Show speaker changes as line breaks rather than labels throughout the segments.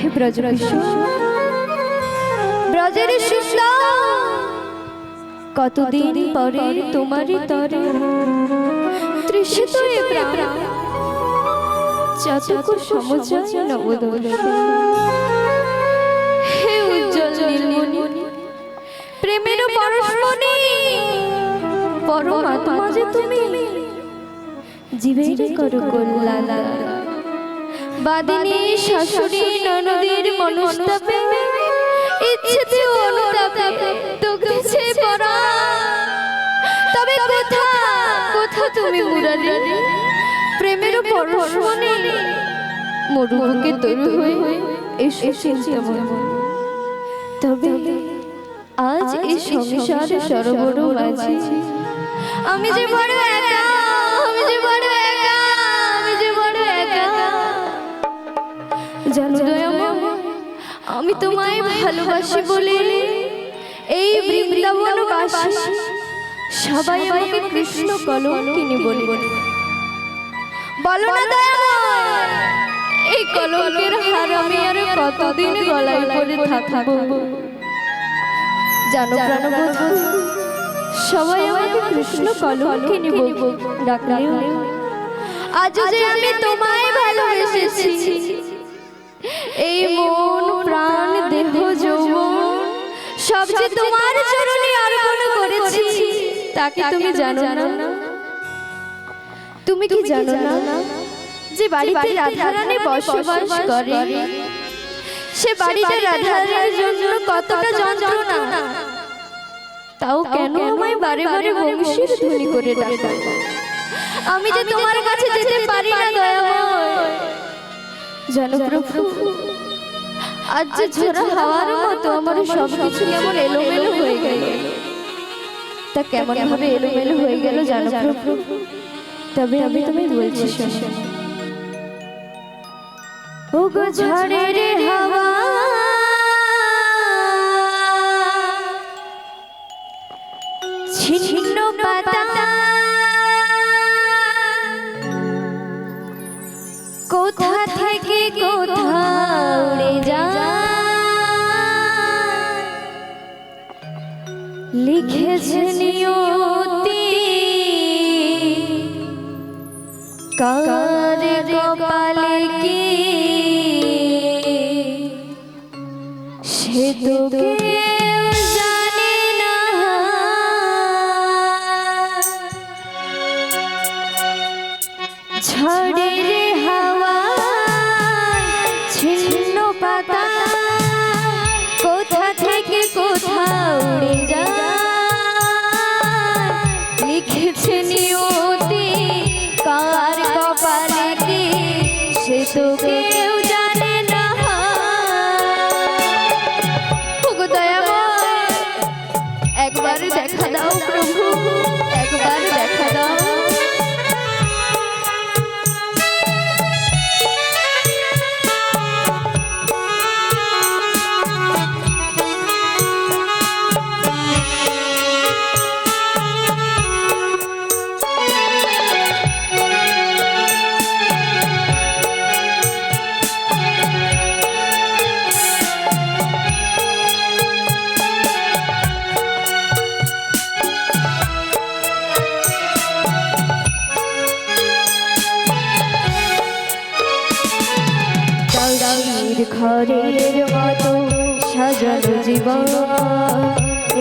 ব্রজের সুন্দর কতদিন পরে তোমারই তরে তৃষিত এ প্রাণ চাতক সমুচয় নবদোষ হে উজ্জ্বল নীলমণি প্রেমের পরশমণি পরমাত্মা যে তুমি জীবের করো কল্যাণ বাদিনী শাশুড়ি ননদের মনস্তাপে ইচ্ছেতে অনুতাপে দুঃখেছে পড়া তবে কোথা কোথা তুমি মুরারি প্রেমের পরশমণি মরুভূকে তরু হয়ে এসো চিন্তাময় তবে আজ এই সংসার সরোবর মাঝে আমি যে বড় একা আমি যে বড় একা আমি যে বড় একা জানো দয়াময় আমি তোমায় ভালোবাসি বলে এই বৃন্দাবনবাসী সবাই আমাকে কৃষ্ণ কলঙ্কিনী বলে বলো না দয়াময় এই কলঙ্কের হার আমি আর কতদিন গলায় পরে থাকবো জানো প্রাণবন্ধু সবাই আমাকে কৃষ্ণ কলঙ্কিনী ডাকলেও আজ যে আমি তোমায় ভালোবেসেছি এই মন প্রাণ দেহ যৌবন সব যে তোমার চরণে অর্পণ করেছি তাকে তুমি জানো না তুমি কি জানো না যে বাড়িতে রাধারানী বসবাস করে সে বাড়িতে রাধারানীর জন্য কতটা যন্ত্রণা তাও কেন আমায় বারে বারে বংশীর ধ্বনি করে ডাকে আমি যে তোমার কাছে যেতে পারি না দয়াময় জানো প্রভু আজ যে ঝরা হাওয়ার মতো আমার সবকিছু কেমন এলোমেলো হয়ে গেল তা কেমন ভাবে এলোমেলো হয়ে গেল জানো প্রভু তবে আমি তোমায় বলছি শোনো ও গো ঝড়ের হাওয়া ছিন্ন পাতা কোথা থেকে কোথাও উড়ে যায় লিখেছে নিয়তি কার কপালে কি সে তো কেউ জানে না ঝড়ের হাওয়া ছিন্ন পাতা কোথা থেকে কোথাও উড়ে যায় লিখেছে নিয়তি কার কপালে কি সে তো কেউ জানে না একবার দেখা দাও প্রভু একবার দেখা দাও ঘরের মতো সাজানো জীবন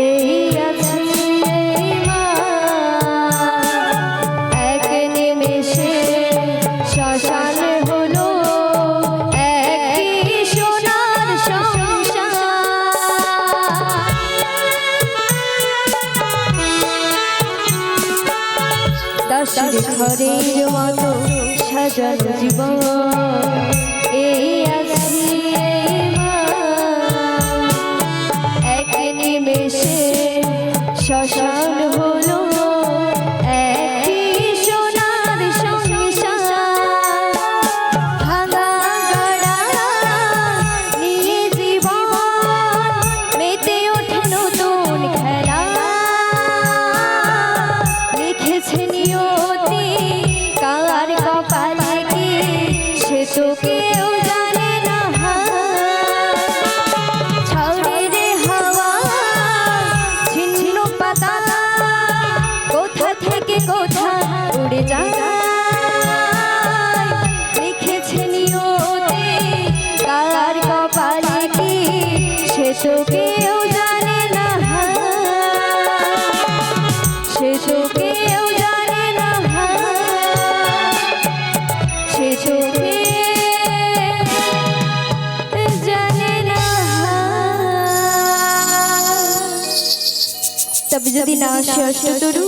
এই আছে এক নিমেষে শ্মশান হলো এক সোনার সংসার দাসের ঘরের মতো সাজানো জীবন এই শ্মশান হলো একটি সোনার সংসার ভাঙা গড়া নিয়ে জীবন মেতে ওঠে নতুন খেলা লিখেছে নিয়তি কার কপালে কি সে তো যদি না আসে অষ্টতরু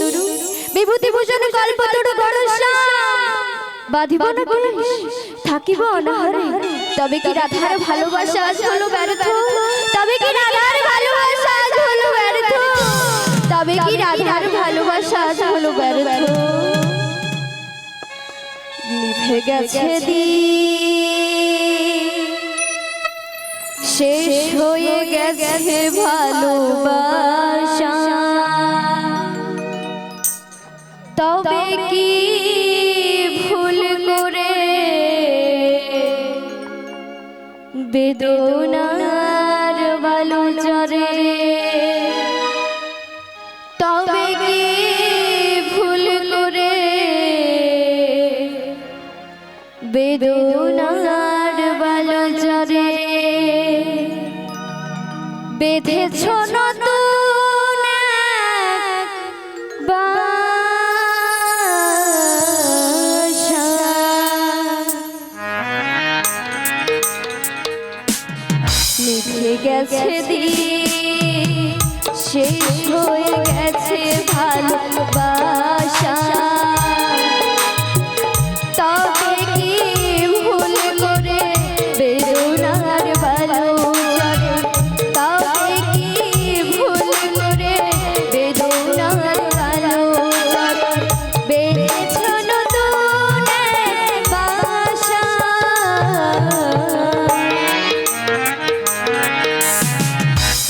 বিভূতি ভূষণ কল্পতরু গণশ্যাম বাঁধিব না কেশ থাকিব অনাহারে। তবে কি রাধার ভালোবাসা আজ হলো ব্যর্থ? তবে কি রাধার ভালোবাসা আজ হলো ব্যর্থ? তবে কি রাধার ভালোবাসা আজ হলো ব্যর্থ? নিভে গেছে শেষ হয়ে গেছে ভালোবাসা, তবে কি ভুল করে বেদনার বালু চরে? তবে কি ভুল করে বেদনার বালু চরে? বেঁধেছ নতুন বাসা, নিভে গেছে দিন শেষ হয়ে গেছে ভালোবাসা, তবে কি ভুল করে বেদনার বালু চরে? তবে কি ভুল করে বেদনার বালু চরে? বেঁধেছ নতুন বাসা,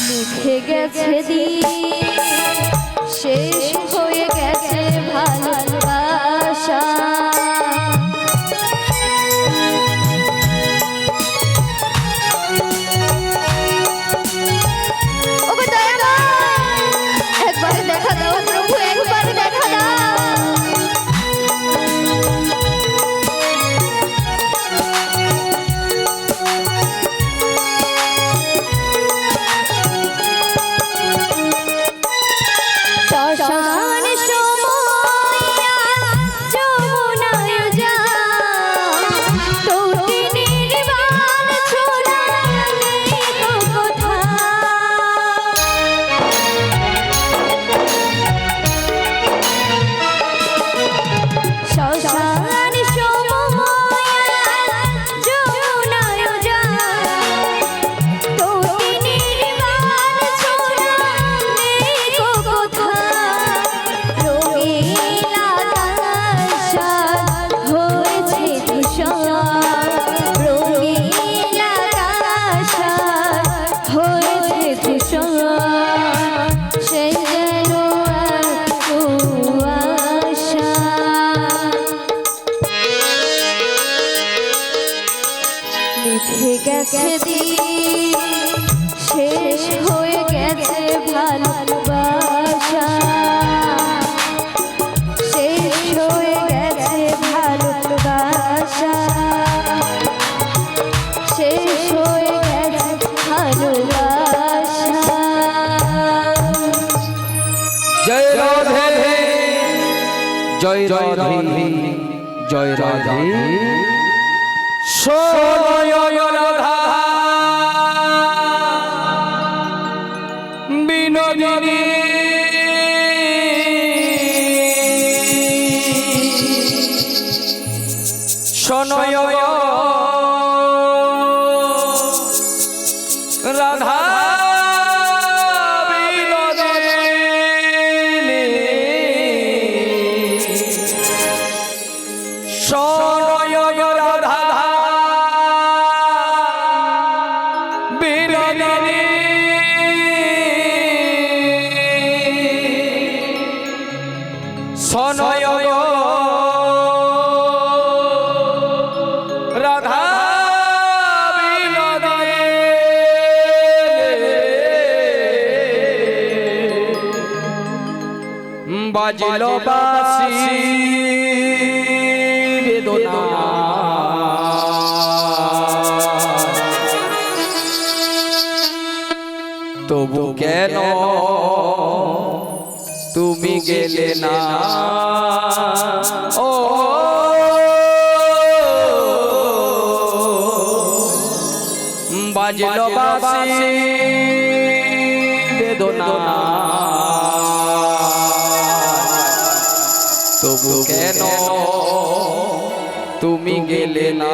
লিখে গেছে দিন শেষ হয়ে গেছে ভালোবাসা। একবার দেখা দাও প্রভু, একবার দেখা দাও। শ্মশান সময়া যমুনায় যায়, তটিনীর বাণ ছোড়া নেই তো কোথায়। শ্মশান সময়া যমুনায় যায়, তটিনীর বাণ ছোড়া নেই তো কোথায়। রঙিলা কাশাদ হয়েছে ধূসর, রঙিলা কাশাদ হয়েছে ধূসর, সেই যেন কুয়াশা। নিভে গেছে দিন শেষ হয়ে গেছে ভালোবাসা, শেষ হয়ে গেছে ভালোবাসা, শেষ হয়ে গেছে ভালোবাসা।
জয় রাধে জয় রাধে জয় রাধে। সোনয় রাধা বিনোদিনী সোনয় রাধা সনয় রাধা বিনোদিনী বাজল বাঁশি বেদনা তবু কেন তুমি গেলে না ও বাজল বাঁশি বেদনা কেন তুমি গেলে না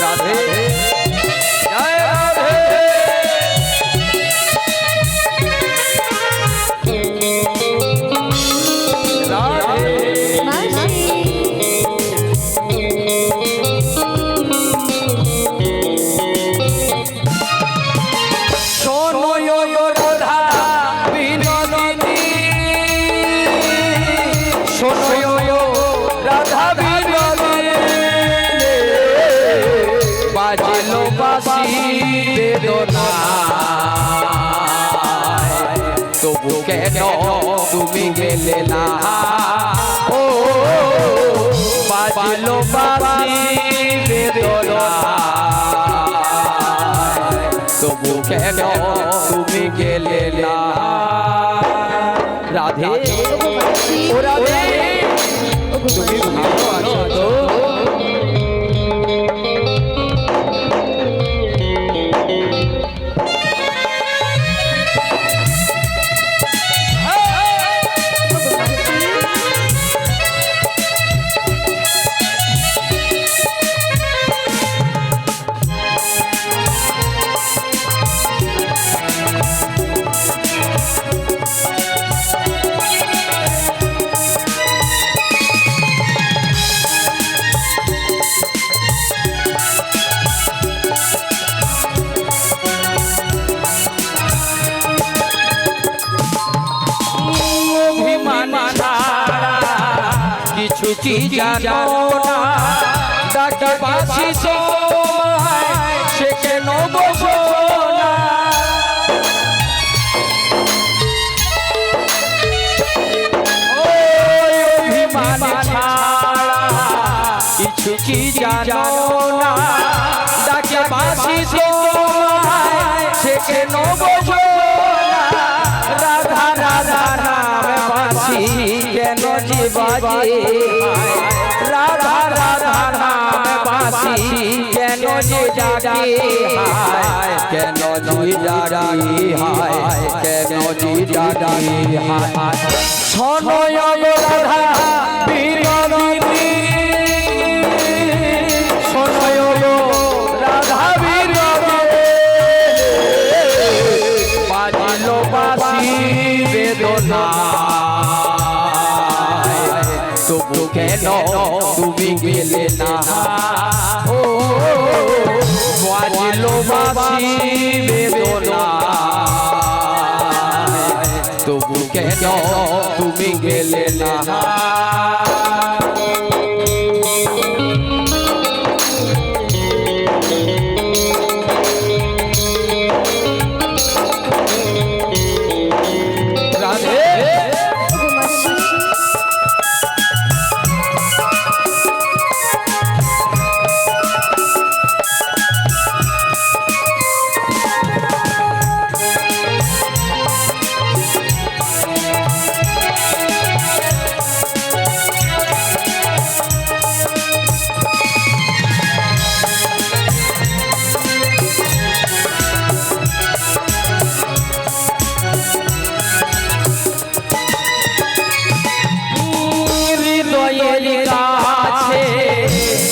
রাধে জয় রাধে বাজলো বাঁশি বেদনা তবু কেন তুমি গেলে না ও বাজলো বাঁশি বেদনা তবু কেন তুমি গেলে না রাধে ও রাধে তুমি ভালো আছো তো কিছু কি জানো না ডাকে বাঁশি সময় সে কেন বোঝো না অভিমান ছাড়া কিছু কি জানো না ডাকে বাঁশি সময় সে কেন বোঝো না রাধা রাধা নামে বাঁশি কেন জি বাজে রাধা রাধা নামে বাঁশি কেন জি জাগে হায় কেন জি জাগে হায় কেন জি জাগে হায় শোনয় রাধা বিনোদিনী শোনয় রাধা বিনোদিনী বাজলো বাঁশি বেদনা তবু কেন তুমি গেলে না ও বাজলো বাঁশি বেদনা তবু কেন তুমি গেলে না রাধে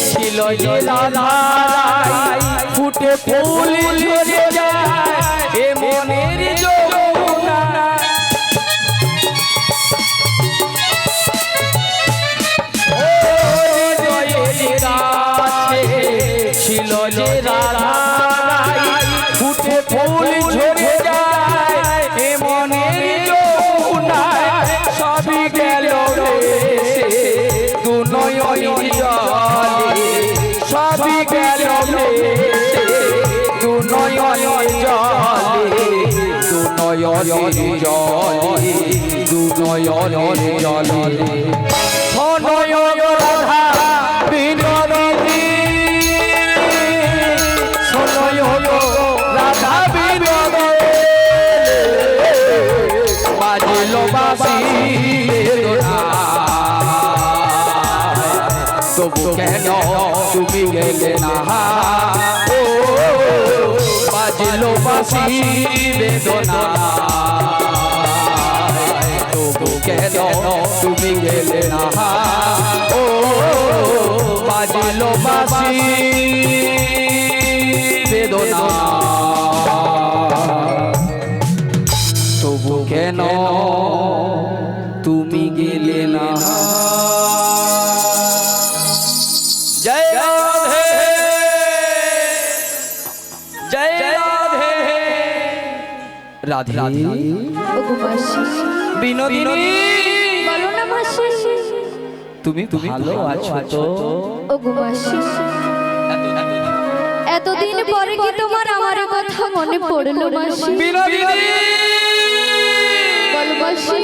ছিল যে রাধারাই ফুটে ফুল ঝরে যায় এ মনের যমুনা ছিল যে রাধারাই ফুটে ফুল ঝরে যায় এ মনের যমুনা সবই গেল দু নয়ন জলে সবই গেল দু নয়ন জলে দু নয়ন জলে দু নয়ন জলে শোনয় রাধা বিনোদিনী শোনয় রাধা বিনোদিনী বাজলো বাঁশি বেদনা ও বাজলো বাঁশি বেদনা তবু কেন তুমি গেলে না ও বাজলো বাঁশি বেদনা তবু কেন তুমি গেলে না জয় রাধে জয় রাধে রাধে
ওগো মাসি
বিনোদিনী
বলো না মাসি
তুমি ভালো আছো তো
ওগো মাসি এতদিন পরে কি তোমার আমার কথা মনে পড়লো মাসি
বিনোদিনী
বলো মাসি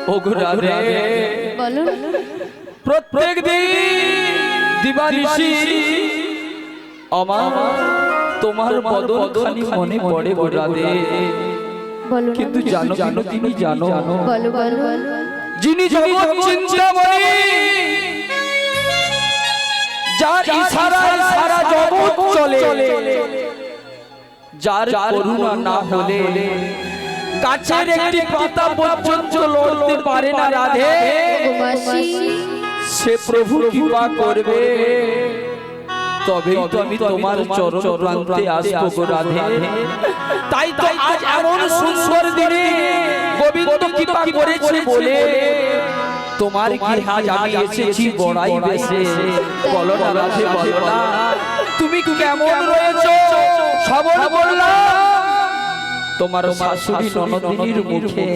ওগো রাধে
বলো
প্রত্যেক দিন দিবানিশি আমার তোমার বদনখানি মনে পড়ে গো রাধে
বলো
কিন্তু জানো তিনি জানো
বলো বলো
যিনি জগৎ চিন্তামণি যার ইশারায় সারা জগৎ চলে যার করুণা না হলে গাছের একটি পাতা পর্যন্ত লড়তে পারে না রাধে
ওগো মাসি
সে প্রভু কৃপা করবে তবেই তো আমি তোমার চরণ প্রান্তে আসবো গো রাধে তাই তো আজ এমন সুন্দর দিনে গোবিন্দ কৃপা করেছে বলে তোমার কি আজ আমি এসেছি বড়াই বেশে বলো না রাধে বলো না তুমি কেমন রয়েছো সবর বললাম তোমার শাশুড়ি ননদিনীর মুখে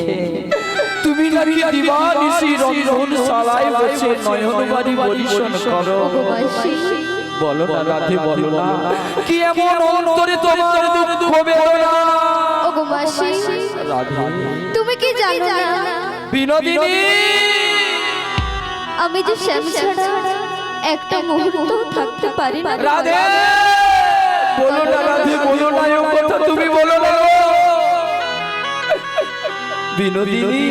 তুমি নাকি দিবানিশি রন্ধন শালায় বসে নয়নবাড়ি বরিশন করো
ওগো মাসি
বলো না রাধে বলো না কি এমন অন্তরে তোমার দুঃখ বেদনা
ওগো মাসি
রাধে
তুমি কি জানো না
বিনোদিনী
আমি যে শ্যাম ছাড়া একটা মুহূর্ত থাকতে পারি না
রাধে বলো না রাধে বলো না এই কথা তুমি বলো না বিনোদিনী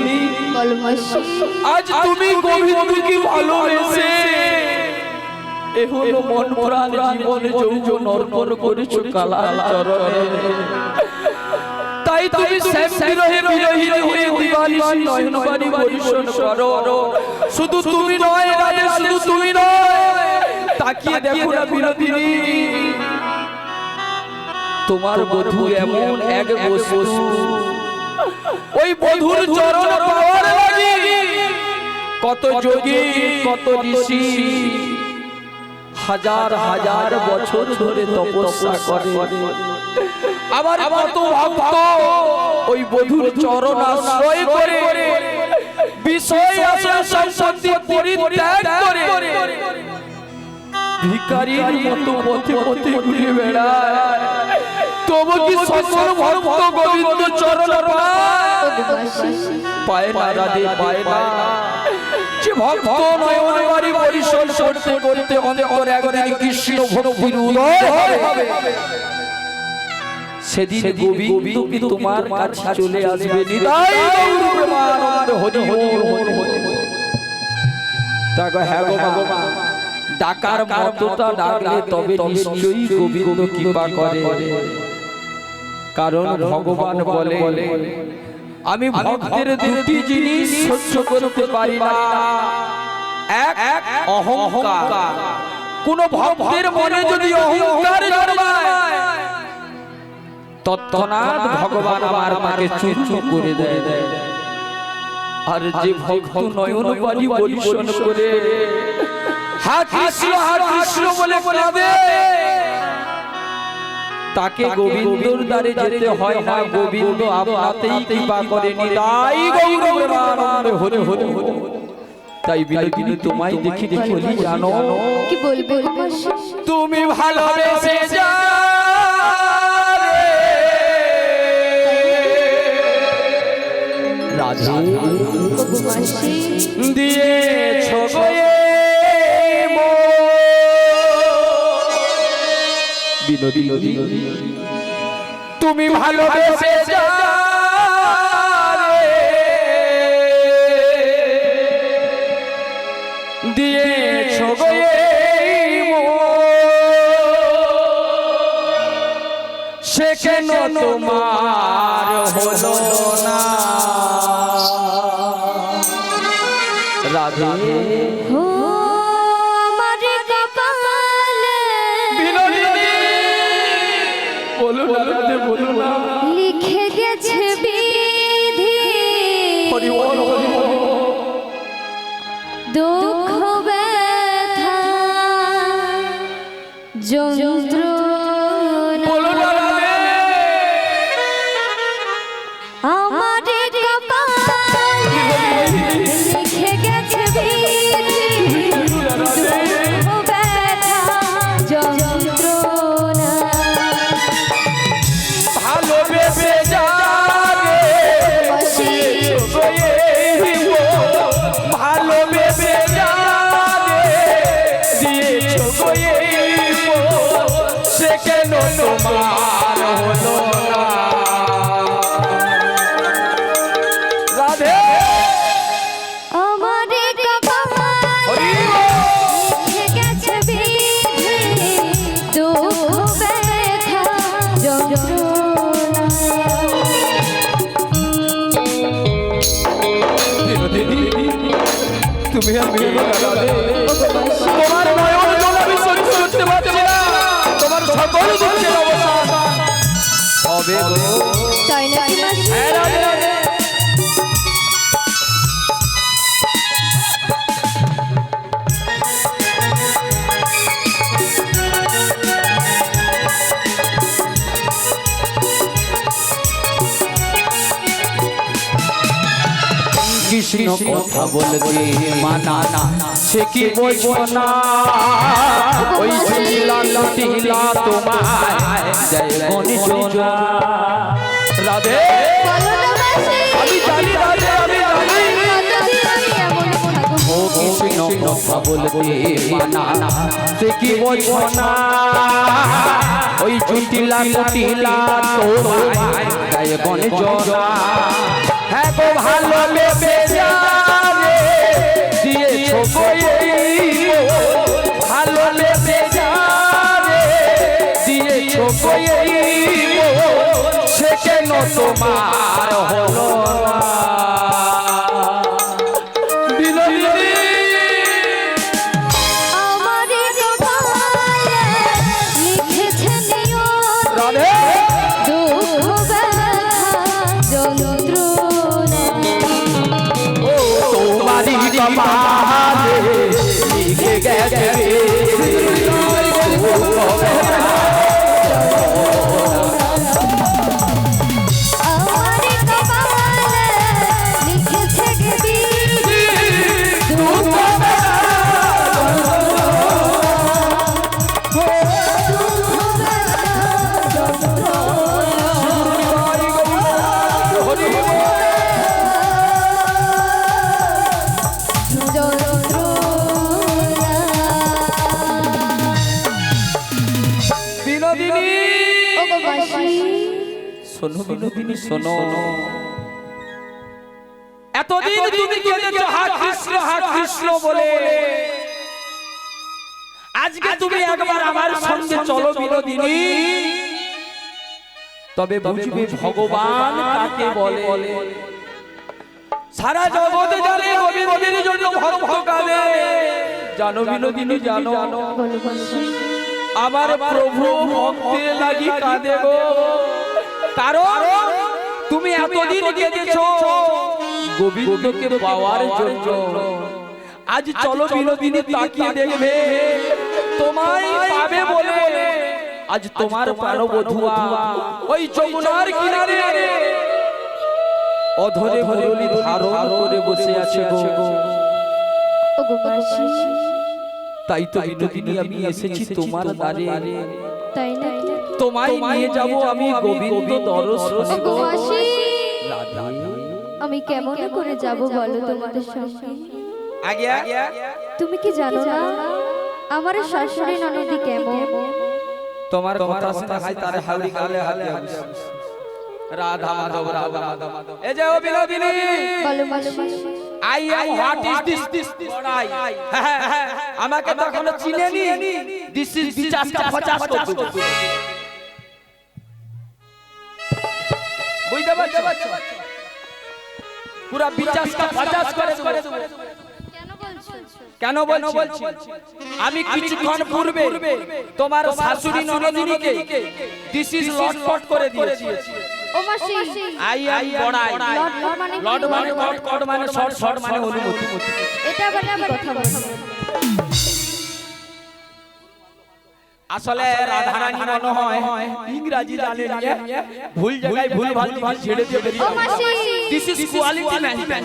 বলো মাসি
আজ তুমি গোবিন্দকে ভালোবেসে এখনো মন প্রাণ জীবনে যৌবন অর্পণ করেছো কালার চরণে তাই তুমি শ্যাম বিরহীন হয়ে দিবানিশি নয়নবাড়ি বরিশন করো শুধু তুমি নয় রাধে শুধু তুমি নয় তাকিয়ে দেখো না বিনোদিনী তোমার বধূ এমন এক বস্তু ওই বধূর চরণ পাওয়ার লাগি কত যোগী কত ঋষি হাজার হাজার বছর ধরে তপস্যা করে আবার কত ভক্ত ওই বধূর চরণ আশ্রয় করে বিষয় আসন সম্পত্তি পরিত্যাগ করে ভিখারির মতো পথে পথে ঘুরে বেড়ায় তবু কি সকল ভক্ত গোবিন্দ চরণ পায় না রাধে পায় না যে ভক্ত নয়নবাড়ি বরিশন করতে করতে অন্তর একদিন কৃষ্ণ ভক্তির উদয় হবে সেদিন গোবিন্দ তোমার কাছে চলে আসবে নিতাই গৌর প্রেমানন্দ হরি হরি তাগো হ্যাঁ গো মা ডাকার মতটা ডাকলে তবে নিশ্চয়ই গোবিন্দ কৃপা করে কারণ ভগবান বলে আমি ভক্তের দুটি জিনিস সহ্য করতে পারি না এক অহংকার কোন ভক্তের মনে যদি অহংকার জন্মায় তৎক্ষণাৎ ভগবান আমার মাকে চূর্ণ করে দেয় আর যে ভক্ত নয়নবাড়ি বরিশন করে হা কৃষ্ণ বলে কাঁদে তাকে গোবিন্দর দ্বারে যেতে হয় না গোবিন্দ আপনাতেই কৃপা করেনি তাই গৌর প্রেমানন্দ হরি হরি তাই বিনোদিনী তোমায় দেখি বলি জানো
কি বলবে মাসি
তুমি ভালোবেসে রাধে
ওগো মাসি
দিয়েছো বিনোদিনী তুমি ভালোবেসে দিয়েছো সে কেন তোমার হলো না রাধে
ও আমার কপালে
বলো না রাধে বলো না
লিখে গেছে বিধি
হরি বল হরি বল
দুঃখ ব্যথা যন্ত্রণা
বলো না রাধে
আমার কপালে লিখে গেছে বিধি দুঃখ ব্যথা যন্ত্রণা
ভালোবেসে যাবে ভালোবেসে যাবে দিয়েছো সে কেন তোমার হলো না রাধে
আমার কপালে লিখে গেছে বিধি দুঃখ ব্যথা যন্ত্রণা
তুমি তোমার নয়ন জল আমি সহ্য করতে পারছি না তোমার সকল দুঃখের অবসান হবে গো
তাই নাকি মাসি?
হ্যাঁ রাধে রাধে কৃষ্ণ কথা বলতে মানা না সে কি বোঝো না ওই লীলা লতিলা তোমায় জয় গণিজনা রাধে
বলো না মাসি।
আমি জানি রাধে আমি জানি
কতদিন আমি এমন থাকবো?
ও কৃষ্ণ কথা বলতে মানা না সে কি বোঝো না ওই জটিলা লতিলা তোমায় জয় গণিজনা হ্যাঁ গো ভালোবেসে যাবে দিয়েছো ভালোবেসে যাবে দিয়েছো সে কেন তোমার হলো না বিনোদিনী
আমার কপালে লিখেছে নিয়ম
রাধে
দুঃখ ব্যথা যন্ত্রণা
তোমারি কপালে লিখে গেছে
আমার কপালে লিখেছে বিধি দুঃখ ব্যথা
বিনোদিনী
ওগো মাসি
শোনো বিনোদিনী শোনো এতদিন তুমি কেঁদেছো হা কৃষ্ণ বলে আজকে তুমি একবার আমার সঙ্গে চলো বিনোদিনী তবে বুঝবে ভগবান কাকে বলে সারা জগতে জানে গোবিন্দের জন্য ভক্ত কাঁদে জানো বিনোদিনী জানো
বলো মাসি
আমার প্রভু ভক্তের লাগি কাঁদে গো কারণ তুমি এতদিন কেঁদেছো গোবিন্দকে পাওয়ার জন্য আজ চলো বিনোদিনী তাকিয়ে দেখবে তোমায় পাবে বলে আজ তোমার প্রাণবধূয়া ওই যমুনার কিনারে অধরে মুরলী ধারণ করে বসে আছে গো
ওগো মাসি
তাই তো বিনোদিনী আমি এসেছি তোমার দ্বারে
তাই নাকি
তোমায় নিয়ে যাব আমি গোবিন্দ দর্শনে
ওগো মাসি
রাধা
আমি কেমন করে যাব বলো তোমাদের সঙ্গে
আগে
তুমি কি জানো না আমার শাশুড়ি ননদি কেমন
তোমার কথা শুনে হাই তারে হালি গালে হালে রাধা মাধব এই যে ও বিনোদিনী
বলো মাসি
I am what is this বড়াই আমাকে তো এখনো চিনেনি দিস ইজ 50 টা 50 কত বুঝতে পারছো? পুরা 50 का 50 করে দেব। কেন বলছি? আমি কিছুক্ষণ পূর্বে তোমার শাশুড়ি ননদিনীকে দিস ইজ লটপট করে দিয়েছি।
ও মাসি
আই আই বড়াই লট মানে কট মানে শর্ট মানে অনুমতি।
এটা আবার কি কথা বলছেন?
আসলে রাধারানী মনে হয় ইংরেজি জানে না, ভুল জায়গায় ভুল ভাল ছেড়ে দিয়ে বেরিয়ে।
ও মাসি
দিস ইজ কোয়ালিটি ম্যান।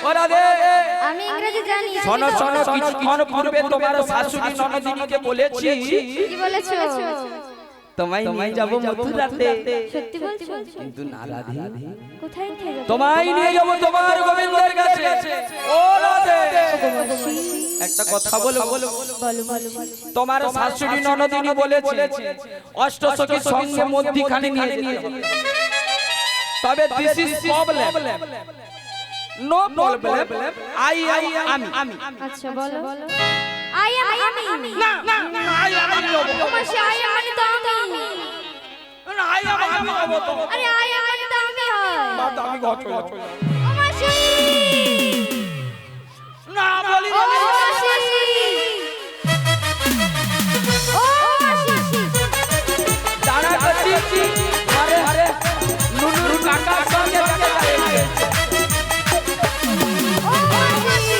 ওরা দে
আমি ইংরেজি জানি।
শোনো কিছুক্ষণ পূর্বে তোমার শাশুড়ি ননদিনীকে বলেছি।
কি বলেছো?
তোমায় নিয়ে যাব মথুরাতে।
সত্যি বলছো?
কিন্তু না রাধে,
কোথায় নিয়ে যাবে?
তোমায় নিয়ে যাব তোমার গোবিন্দের কাছে। ও রাধে একটা কথা বলো।
বলো।
তোমার শাশুড়ি ননদিনী বলেছে অষ্টসখীর সঙ্গে মধ্যখানে নিয়ে যেতে। তবে this is problem, no problem. আমি
আচ্ছা বলো। আই আমি
না আই
ও মাসি আই মানে তো আমি।
আমি হবো তো।
আরে আই মানে তো আমি হয়।
বাদ আমি ঘর চলে যাব।
ও মাসি
না বলি
ও মাসি ও মাসি
দাঁড়া করছি। আরে নুনু কাকার সঙ্গে যাচ্ছে।
ও মাসি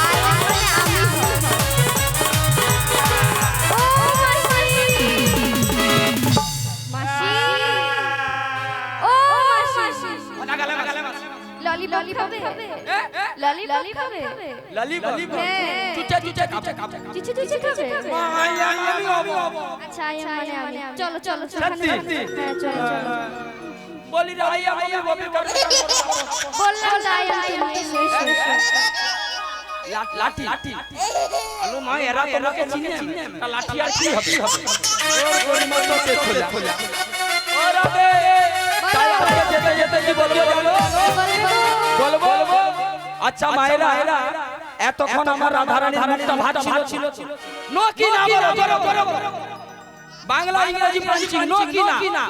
আই মানে আমি হয়। ও মাসি মাসি ও মাসি ললিপপ খাবে? ললিপপ খাবে?
ললিপপ
হ্যাঁ।
চুচা খাবে।
চিচি খাবে?
আমি হবো।
আচ্ছা আই মানে আমি। চলো
সত্যি?
হ্যাঁ চলো।
বলি রে আমি ববি করব।
বললাম তাই আমি এসো।
লাঠি আলো মা এরা তোমাকে চিনে তা লাঠি আর কি হবে? ওর গরিমা তো খোলা। ও রাধে তাই আগে যেতে কি বলবো জানো? বলবো। আচ্ছা মায়েরা এতক্ষণ আমার রাধারানীর মুখটা ভাত ছিল। নো কি না বলো। বাংলা ইংরেজি পড়ছি নো কি না।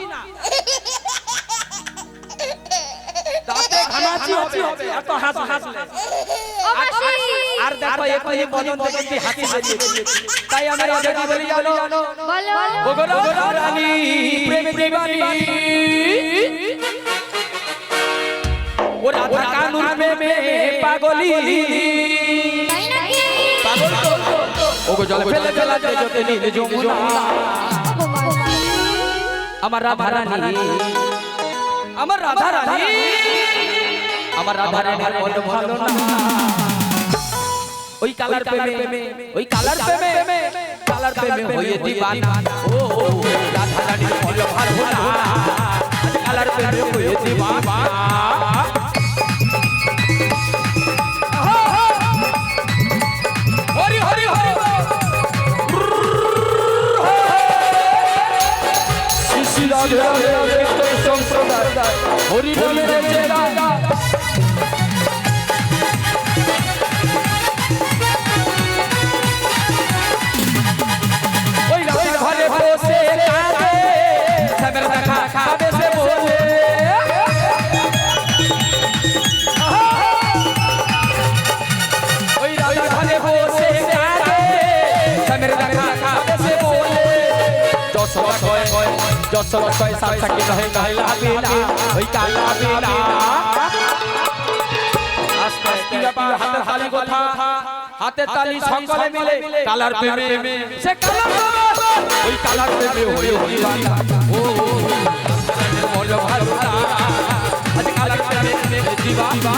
দাঁতে ঘামাচি হবে এত হাসলে।
ও মাসি
আর দেখো এখনই বদন থেকে কি হাসি বেরিয়েছে। তাই আমি রাধাকে বলি জানো
বলো।
ওগো রাধারানী প্রেম দিবানী ও রাধা কানুর প্রেমে পাগলি।
তাই নাকি?
পাগল তো ওগো জল ফেলে যেতে নীল যমুনা।
ও মাসি
আমার রাধারানী আমার রাধারানী বল ভালো না। ওই কালার প্রেমে হয়ে দিবানা। ও রাধারানী বল ভালো না। আজ কালার প্রেমে হয়ে দিবানা। হরি হরি হরি শ্রী রাধে কীর্তন সম্প্রদায় হরি বলে জেরা। ওই ঘরে বসে কাঁদে সবের দেখা খাবে সে বলে। ওই ঘরে বসে কাঁদে সবের দেখা খাবে সে বলে। যশোর কয় সাথী রহে কালা বিনা ওই কালা বিনা। আস্তে আস্তে হাতে তালি কথা হাতে তালি সকলে মিলে কালার প্রেমে সে কালার ওই কালার প্রেমে হয়ে দিবানা। ও বল ভালো না। আজ কালার প্রেমে দিবানা।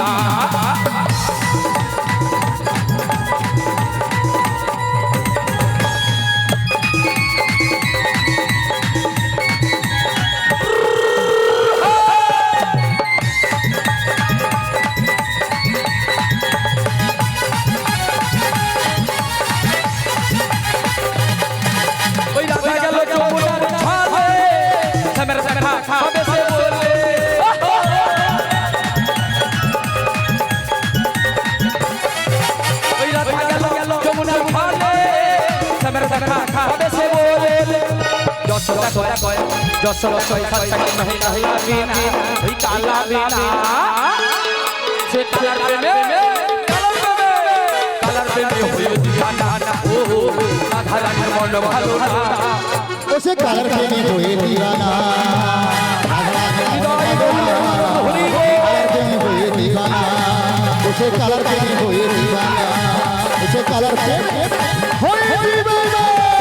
কয় যশোদা কয় সচ্চা नहीं नहीं बिना ওই কালা বিনা সে কালার প্রেমে কালার প্রেমে হয়ে দিওয়ানা ও রাধা রানীর মন ভালো না
उसे कलर प्रेमी हुए दीवाना उसे कलर प्रेमी हुए दीवाना उसे कलर प्रेमी हुए दीवाना